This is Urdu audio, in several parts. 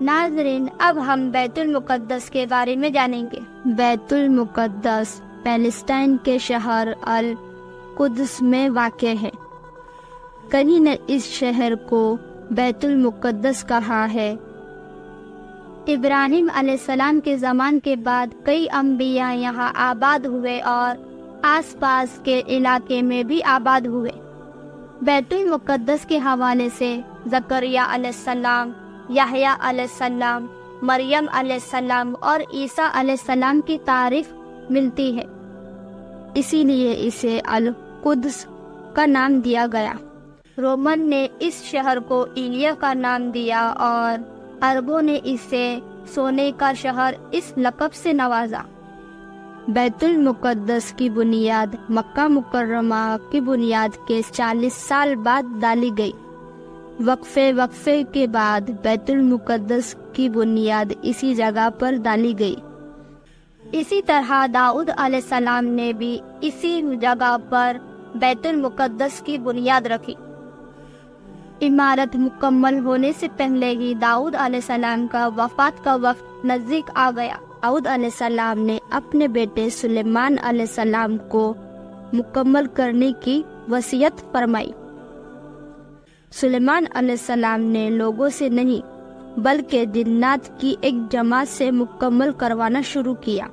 ناظرین، اب ہم بیت المقدس کے بارے میں جانیں گے۔ بیت المقدس پیلسٹائن کے شہر القدس میں واقع ہے۔ کہیں نے اس شہر کو بیت المقدس کہا ہے۔ ابراہیم علیہ السلام کے زمان کے بعد کئی انبیاء یہاں آباد ہوئے اور آس پاس کے علاقے میں بھی آباد ہوئے۔ بیت المقدس کے حوالے سے زکریا علیہ السلام، یحییٰ علیہ السلام، مریم علیہ السلام اور عیسیٰ علیہ السلام کی تعریف ملتی ہے، اسی لیے اسے القدس کا نام دیا گیا۔ رومن نے اس شہر کو ایلیا کا نام دیا اور عربوں نے اسے سونے کا شہر اس لقب سے نوازا۔ بیت المقدس کی بنیاد مکہ مکرمہ کی بنیاد کے 40 سال بعد ڈالی گئی۔ وقفے کے بعد بیت المقدس کی بنیاد اسی جگہ پر ڈالی گئی۔ اسی طرح داؤد علیہ السلام نے بھی اسی جگہ پر بیت المقدس کی بنیاد رکھی۔ عمارت مکمل ہونے سے پہلے ہی داؤد علیہ السلام کا وفات کا وقت نزدیک آ گیا۔ داؤد علیہ السلام نے اپنے بیٹے سلیمان علیہ السلام کو مکمل کرنے کی وصیت فرمائی۔ سلیمان علیہ السلام نے لوگوں سے نہیں بلکہ جنات کی ایک جماعت سے مکمل کروانا شروع کیا۔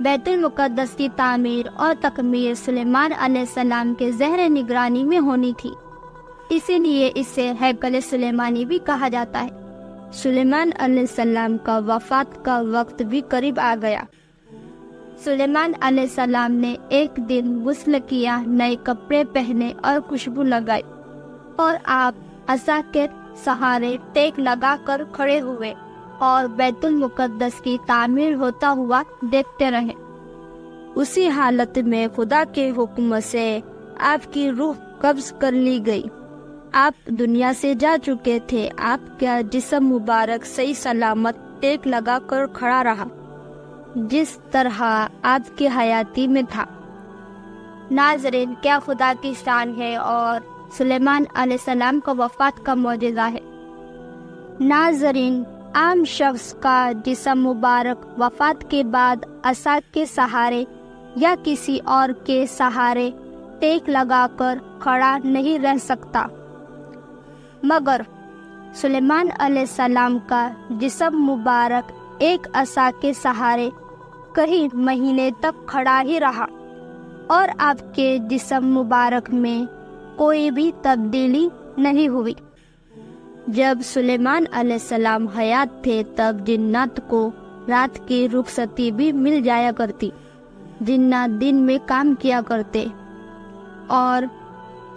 بیت المقدس کی تعمیر اور تکمیل سلیمان علیہ السلام کے زیر نگرانی میں ہونی تھی، اسی لیے اسے ہیکل سلیمانی بھی کہا جاتا ہے۔ سلیمان علیہ السلام کا وفات کا وقت بھی قریب آ گیا۔ سلیمان علیہ السلام نے ایک دن غسل کیا، نئے کپڑے پہنے اور خوشبو لگائی، اور آپ عصا کے سہارے ٹیک لگا کر کھڑے ہوئے اور بیت المقدس کی تعمیر ہوتا ہوا دیکھتے رہے۔ اسی حالت میں خدا کے حکم سے آپ کی روح قبض کر لی گئی۔ آپ دنیا سے جا چکے تھے، آپ کا جسم مبارک صحیح سلامت ٹیک لگا کر کھڑا رہا، جس طرح آپ کی حیاتی میں تھا۔ ناظرین، کیا خدا کی شان ہے اور سلیمان علیہ السلام کا وفات کا معجزہ ہے۔ ناظرین، عام شخص کا جسم مبارک وفات کے بعد عصا کے سہارے یا کسی اور کے سہارے ٹیک لگا کر کھڑا نہیں رہ سکتا، مگر سلیمان علیہ السلام کا جسم مبارک ایک عصا کے سہارے کئی مہینے تک کھڑا ہی رہا، اور آپ کے جسم مبارک میں کوئی بھی تبدیلی نہیں ہوئی۔ جب سلیمان علیہ السلام حیات تھے تب جنات کو رات کی رخصتی بھی مل جایا کرتی۔ جنات دن میں کام کیا کرتے اور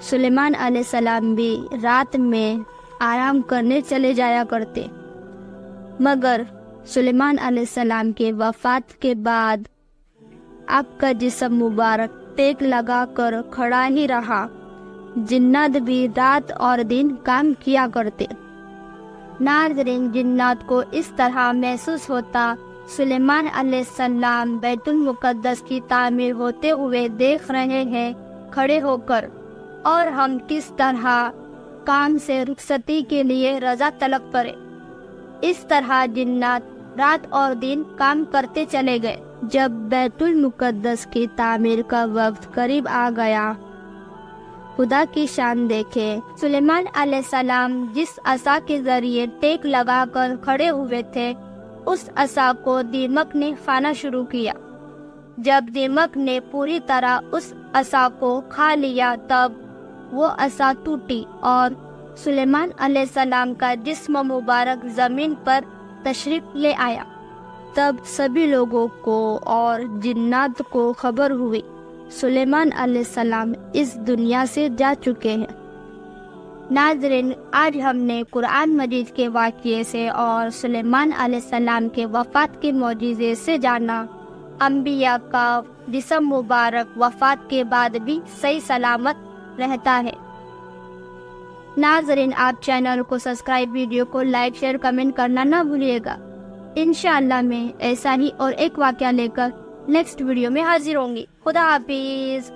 سلیمان علیہ السلام بھی رات میں آرام کرنے چلے جایا کرتے، مگر سلیمان علیہ السلام کے وفات کے بعد آپ کا جسم مبارک ٹیک لگا کر کھڑا ہی رہا۔ جنات بھی رات اور دن کام کیا کرتے۔ ناظرین، جنات کو اس طرح محسوس ہوتا سلیمان علیہ السلام بیت المقدس کی تعمیر ہوتے ہوئے دیکھ رہے ہیں کھڑے ہو کر، اور ہم کس طرح کام سے رخصتی کے لیے رضا طلب کریں۔ اس طرح جنات رات اور دن کام کرتے چلے گئے۔ جب بیت المقدس کی تعمیر کا وقت قریب آ گیا، خدا کی شان دیکھے، سلیمان علیہ السلام جس عصا کے ذریعے ٹیک لگا کر کھڑے ہوئے تھے، اس عصا کو دیمک نے کھانا شروع کیا۔ جب دیمک نے پوری طرح اس عصا کو کھا لیا تب وہ عصا ٹوٹی اور سلیمان علیہ السلام کا جسم مبارک زمین پر تشریف لے آیا۔ تب سبھی لوگوں کو اور جنات کو خبر ہوئی سلیمان علیہ السلام اس دنیا سے جا چکے ہیں۔ ناظرین، آج ہم نے قرآن مجید کے واقعے سے اور سلیمان علیہ السلام کے وفات کے معجزے سے جانا انبیاء کا جسم مبارک وفات کے بعد بھی صحیح سلامت رہتا ہے۔ ناظرین، آپ چینل کو سبسکرائب، ویڈیو کو لائک، شیئر، کمنٹ کرنا نہ بھولیے گا۔ انشاءاللہ میں ایسا ہی اور ایک واقعہ لے کر نیکسٹ ویڈیو میں حاضر ہوں گی۔ خدا حافظ۔